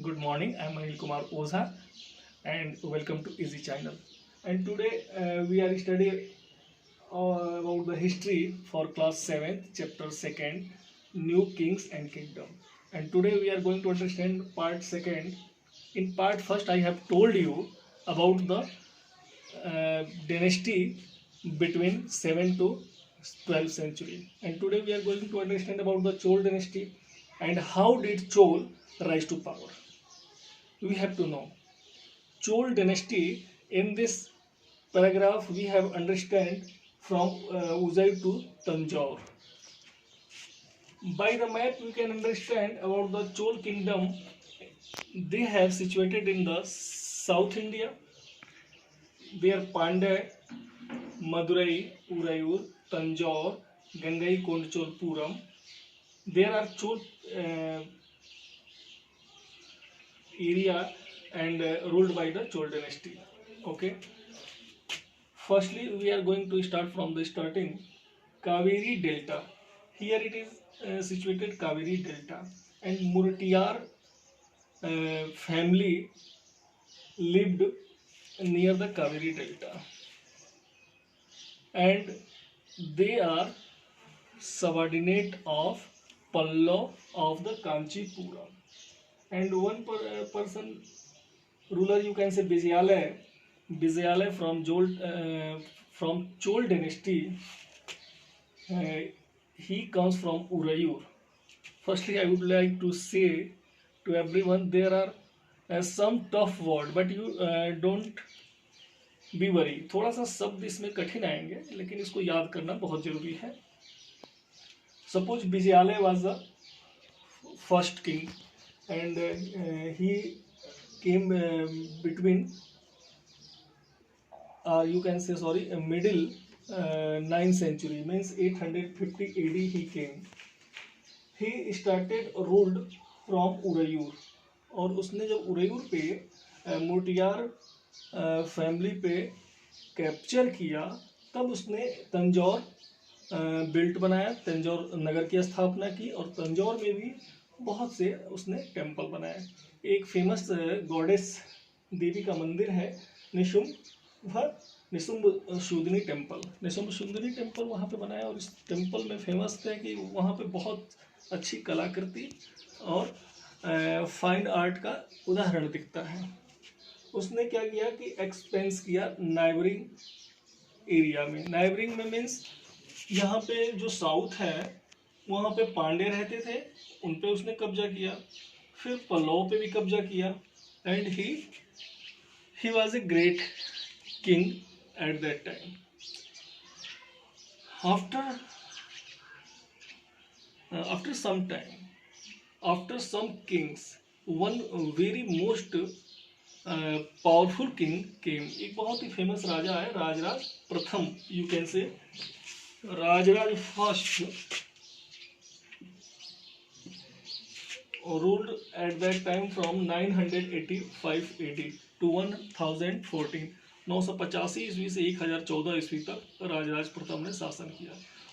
Good morning. I'm Anil Kumar Oza, and welcome to Easy Channel. And today we are studying about the history for class 7th, chapter 2nd, New Kings and Kingdom. And today we are going to understand part 2nd. In part 1st, I have told you about the dynasty between 7 to 12th century. And today we are going to understand about the Chol dynasty and how did Chol rise to power. We have to know Chol dynasty. In this paragraph we have understand from Uday to Tanjore. By the map we can understand about the Chol kingdom. They have situated in the South India. Their Pandya, Madurai, Urayur, Tanjore, Gangai Kondcholpuram. There are Chol area and ruled by the Chol dynasty. Okay. Firstly, we are going to start from the starting. Kaveri Delta. Here it is situated Kaveri Delta, and Murtiyar family lived near the Kaveri Delta, and they are subordinate of Pallav of the Kanchipuram. And one person ruler, you can say Vijayalaya from Chol dynasty. Uh, he comes from Urayur. Firstly, I would like to say to everyone there are some tough word, but you don't be worry. थोड़ा सा शब्द इसमें कठिन आएंगे, लेकिन इसको याद करना बहुत जरूरी है. Suppose Vijayalaya was the first king, and he came between, you can say sorry, middle 9th century, means 850 AD he came. He started ruled from Urayur, और उसने जब उरैयूर पे मोटियार फैमिली पे कैप्चर किया, तब उसने तंजौर बिल्ट बनाया, तंजौर नगर की स्थापना की, और तंजौर में भी बहुत से उसने टेम्पल बनाए. एक फेमस गॉडेस देवी का मंदिर है निशुम्भ शुद्धनी टेम्पल. निशुम्भ शुद्धनी टेम्पल वहाँ पे बनाया, और इस टेम्पल में फेमस है कि वहाँ पे बहुत अच्छी कलाकृति और फाइन आर्ट का उदाहरण दिखता है. उसने क्या किया कि एक्सपेंस किया नाइबरिंग एरिया में. नाइबरिंग में मीन्स यहाँ पे जो साउथ है वहाँ पे पांडे रहते थे, उन पे उसने कब्जा किया. फिर पल्लव पे भी कब्जा किया, and he was a great king at that time. After some time, after some kings, one very most powerful king came. एक बहुत ही फेमस राजा है राजराज प्रथम, you can say Rajaraja first, ruled at that time from 985 AD to 1014. 985 ईस्वी से 1014 ईस्वी तक राजराज प्रथम ने शासन किया.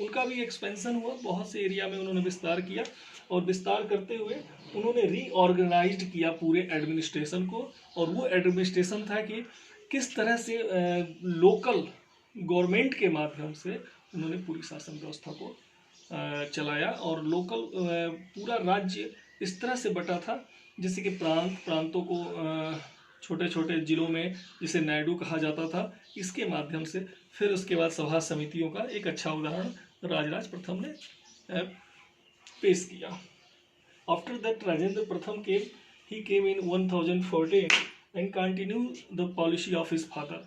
उनका भी एक्सपेंशन हुआ, बहुत से एरिया में उन्होंने विस्तार किया, और विस्तार करते हुए उन्होंने रीऑर्गेनाइज्ड किया पूरे एडमिनिस्ट्रेशन को. और वो एडमिनिस्ट्रेशन था कि किस तरह से लोकल गवर्नमेंट के माध्यम से उन्होंने पूरी शासन व्यवस्था को चलाया. और लोकल पूरा राज्य इस तरह से बटा था जैसे कि प्रांतों को छोटे छोटे जिलों में, जिसे नायडू कहा जाता था, इसके माध्यम से. फिर उसके बाद सभा समितियों का एक अच्छा उदाहरण राजराज प्रथम ने पेश किया. आफ्टर दैट राजेंद्र प्रथम he came in 1014 and continue the policy of his father.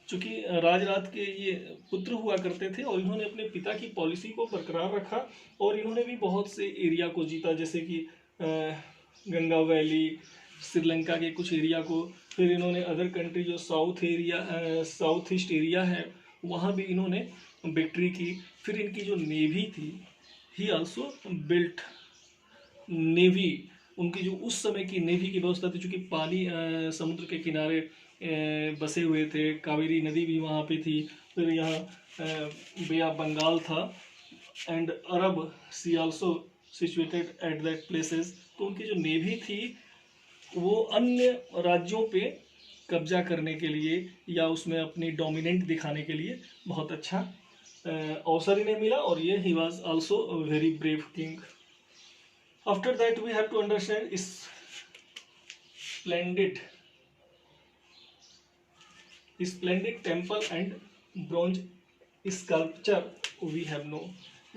चूँकि राजराज के ये पुत्र हुआ करते थे, और इन्होंने अपने पिता की पॉलिसी को बरकरार रखा, और इन्होंने भी बहुत से एरिया को जीता, जैसे कि गंगा वैली, श्रीलंका के कुछ एरिया को. फिर इन्होंने अदर कंट्री जो साउथ ईस्ट एरिया है वहाँ भी इन्होंने विक्ट्री की. फिर इनकी जो नेवी थी, ही आल्सो बिल्ट नेवी. उनकी जो उस समय की नेवी की व्यवस्था थी, चूँकि पानी समुद्र के किनारे बसे हुए थे, कावेरी नदी भी वहाँ पे थी, फिर यहाँ बे ऑफ बंगाल था, and Arab sea also situated at that places. तो उनकी जो नेवी थी वो अन्य राज्यों पे कब्जा करने के लिए या उसमें अपनी डोमिनेंट दिखाने के लिए बहुत अच्छा अवसर इन्हें मिला, और ये ही was also very brave king. After that we have to understand splendid temple and bronze sculpture we have no.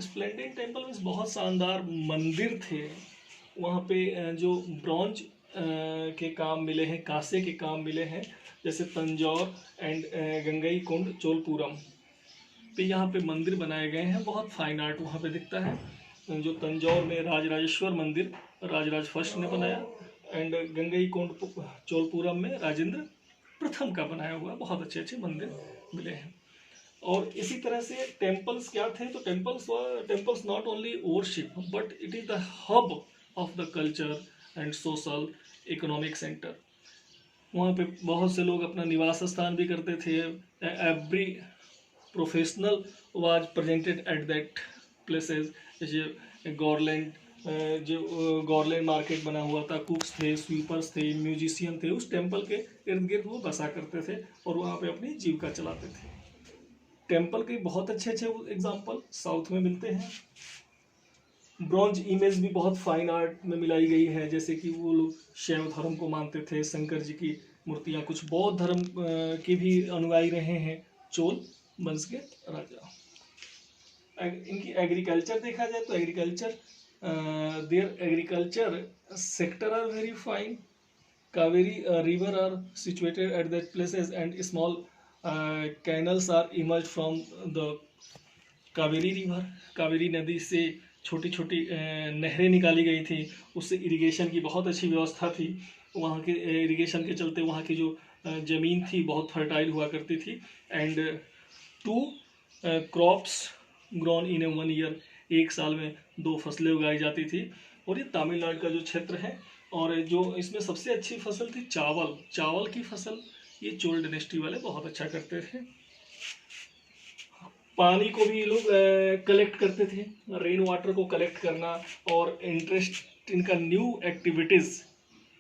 Splendid temple means बहुत शानदार मंदिर थे वहाँ पे, जो ब्रॉन्ज के काम मिले हैं, कांसे के काम मिले हैं, जैसे तंजौर एंड गंगई कुंड चोलपुरम पे यहाँ पे मंदिर बनाए गए हैं. बहुत फाइन आर्ट वहाँ पे दिखता है. जो तंजौर में राजराजेश्वर मंदिर राजराज फर्स्ट ने बनाया, एंड गंगई कुंड चोलपुरम में राजेंद्र प्रथम का बनाया हुआ बहुत अच्छे अच्छे मंदिर मिले हैं. और इसी तरह से टेम्पल्स क्या थे, तो temples not only worship but it is the hub of the culture and social economic centre. वहाँ पे बहुत से लोग अपना निवास स्थान भी करते थे. Every professional was presented eight that places. जैसे गॉरलैंड मार्केट बना हुआ था, कुक्स थे, स्वीपर्स थे, म्यूजिशियन थे, उस टेम्पल के इर्द गिर्द वो बसा करते थे और वहाँ पे अपनी जीविका चलाते थे. टेम्पल के बहुत अच्छे अच्छे एग्जाम्पल साउथ में मिलते हैं. ब्रॉन्ज इमेज भी बहुत फाइन आर्ट में मिलाई गई है, जैसे कि वो लोग शैव धर्म को मानते थे, शंकर जी की मूर्तियाँ, कुछ बौद्ध धर्म के भी अनुयायी रहे हैं चोल वंश के राजा. इनकी एग्रीकल्चर देखा जाए तो there agriculture sector are very fine. Kaveri river are situated at that places and small canals are emerge from the Kaveri river. Kaveri नदी से छोटी छोटी नहरें निकाली गई थी, उससे इरिगेशन की बहुत अच्छी व्यवस्था थी. वहाँ के इरिगेशन के चलते वहाँ की जो ज़मीन थी बहुत फर्टाइल हुआ करती थी. And 2 crops grown in A 1 year, एक साल में 2 फसलें उगाई जाती थी. और ये तमिलनाडु का जो क्षेत्र है, और जो इसमें सबसे अच्छी फसल थी चावल की फसल, ये चोल डायनेस्टी वाले बहुत अच्छा करते थे. पानी को भी लोग कलेक्ट करते थे, रेन वाटर को कलेक्ट करना, और इंटरेस्ट इनका न्यू एक्टिविटीज़,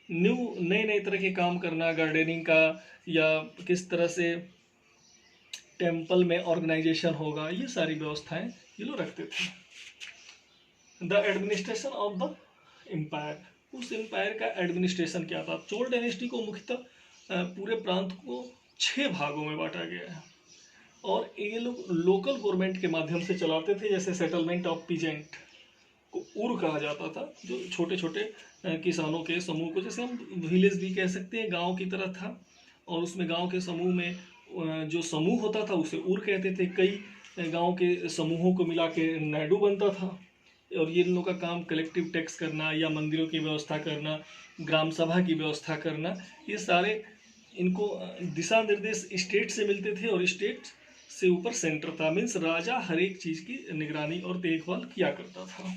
नए तरह के काम करना, गार्डनिंग का, या किस तरह से टेम्पल में ऑर्गेनाइजेशन होगा, ये सारी व्यवस्थाएं ये लोग रखते थे. The administration of the empire, उस एम्पायर का एडमिनिस्ट्रेशन क्या था. चोल डायनेस्टी को मुख्यतः पूरे प्रांत को 6 भागों में बांटा गया है, और ये लोग लोकल गवर्नमेंट के माध्यम से चलाते थे. जैसे सेटलमेंट ऑफ पीजेंट को उर कहा जाता था, जो छोटे छोटे किसानों के समूह को, जैसे हम विलेज भी कह सकते हैं, गांव की तरह था. और उसमें गांव के समूह में जो समूह होता था उसे उर कहते थे. कई गांव के समूहों को मिला के नाडू बनता था. और ये लोगों का काम कलेक्टिव टैक्स करना, या मंदिरों की व्यवस्था करना, ग्राम सभा की व्यवस्था करना, ये सारे इनको दिशा निर्देश स्टेट से मिलते थे, और स्टेट से ऊपर सेंटर था. मीन्स राजा हर एक चीज़ की निगरानी और देखभाल किया करता था.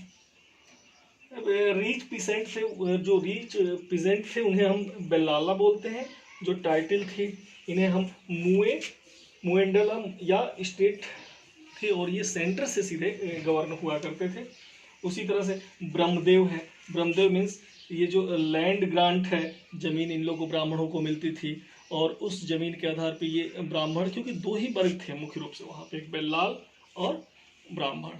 रीच पीसेंट थे, जो रीच पीजेंट थे उन्हें हम बेल्लाला बोलते हैं. जो टाइटल थे इन्हें हम मुएंडलम या स्टेट थे, और ये सेंटर से सीधे गवर्न हुआ करते थे. उसी तरह से ब्रह्मदेव है. ब्रह्मदेव मीन्स ये जो लैंड ग्रांट है, ज़मीन इन लोगों को ब्राह्मणों को मिलती थी, और उस जमीन के आधार पे ये ब्राह्मण, क्योंकि 2 ही वर्ग थे मुख्य रूप से वहाँ पे, एक बेल्लाल और ब्राह्मण,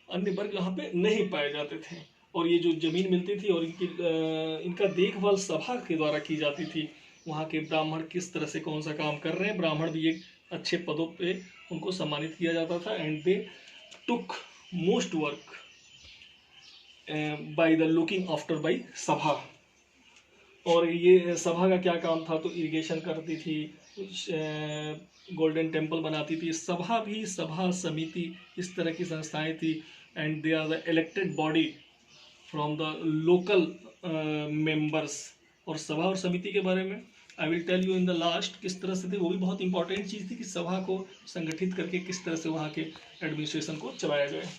अन्य वर्ग यहाँ पे नहीं पाए जाते थे. और ये जो जमीन मिलती थी और इनका देखभाल सभा के द्वारा की जाती थी. वहाँ के ब्राह्मण किस तरह से कौन सा काम कर रहे हैं, ब्राह्मण भी एक अच्छे पदों पे उनको सम्मानित किया जाता था. And they took most work by the looking after bye सभा. और ये सभा का क्या काम था, तो इरिगेशन करती थी, गोल्डन टेम्पल बनाती थी. सभा भी, सभा समिति, इस तरह की संस्थाएं थी. And they are the elected body from the local members. और सभा और समिति के बारे में I will tell you in the last किस तरह से थे. वो भी बहुत इंपॉर्टेंट चीज़ थी कि सभा को संगठित करके किस तरह से वहाँ के एडमिनिस्ट्रेशन को चलाया जाए.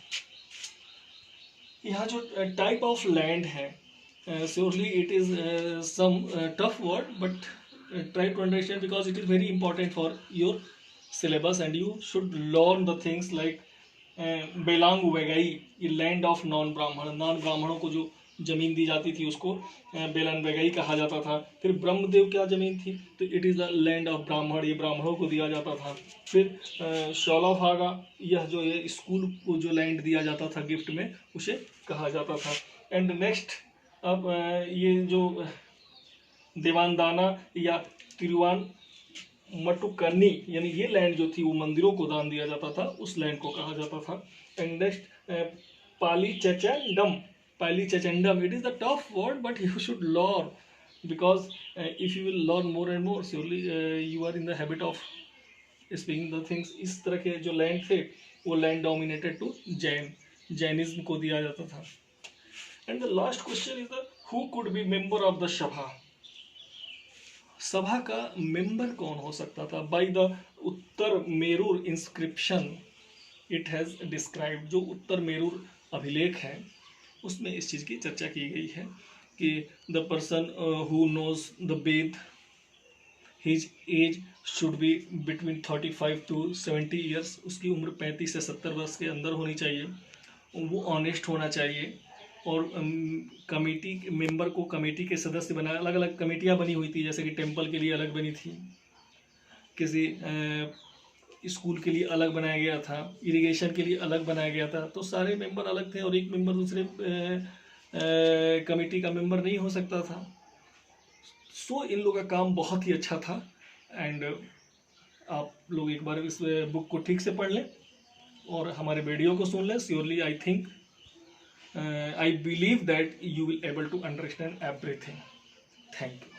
यहाँ जो टाइप ऑफ लैंड है, surely it is some tough word, but try to understand because it is very important for your syllabus and you should learn the things like बेलांग Vaigai, ये लैंड ऑफ नॉन ब्राह्मण. Non ब्राह्मणों को जो जमीन दी जाती थी उसको बेलन वेगई कहा जाता था। फिर ब्रह्मदेव क्या जमीन थी, तो it is the land of ब्राह्मण, ये ब्राह्मणों को दिया जाता था। फिर शौलाभागा, यह जो ये स्कूल को जो लैंड दिया जाता था गिफ्ट में, उसे कहा जाता था। एंड नेक्स्ट अब ये जो देवानदाना या तिरुवान मटुकन्नी, यानी ये लैंड जो थी वो मंदिरों को दान दिया जाता था, उस लैंड को कहा जाता था। एंड नेक्स्ट पालीचेचेंडम, पालीचेचेंडम, it is the tough word but you should learn, because if you will learn more and more, surely you are in the habit of speaking the things। इस तरह के जो लैंड थे वो लैंड डोमिनेटेड टू जैनिज्म को दिया जाता था। And the last question is the who could be member of the सभा, सभा का मेंबर कौन हो सकता था। By the Uttar Merur inscription it has described, जो उत्तर मेरूर अभिलेख है उसमें इस चीज़ की चर्चा की गई है कि the person who knows the Veda, his age should be between 35 to 70 years, उसकी उम्र 35 से 70 वर्ष के अंदर होनी चाहिए, वो ऑनेस्ट होना चाहिए, और कमेटी मेंबर को कमेटी के सदस्य बनाया। अलग अलग कमेटियाँ बनी हुई थी, जैसे कि टेम्पल के लिए अलग बनी थी, किसी स्कूल के लिए अलग बनाया गया था, इरिगेशन के लिए अलग बनाया गया था, तो सारे मेंबर अलग थे और एक मेंबर दूसरे कमेटी का मेंबर नहीं हो सकता था। सो इन लोगों का काम बहुत ही अच्छा था। एंड आप लोग एक बार इस बुक को ठीक से पढ़ लें और हमारे वीडियो को सुन लें। Surely I think I believe that you will able to understand everything. Thank you.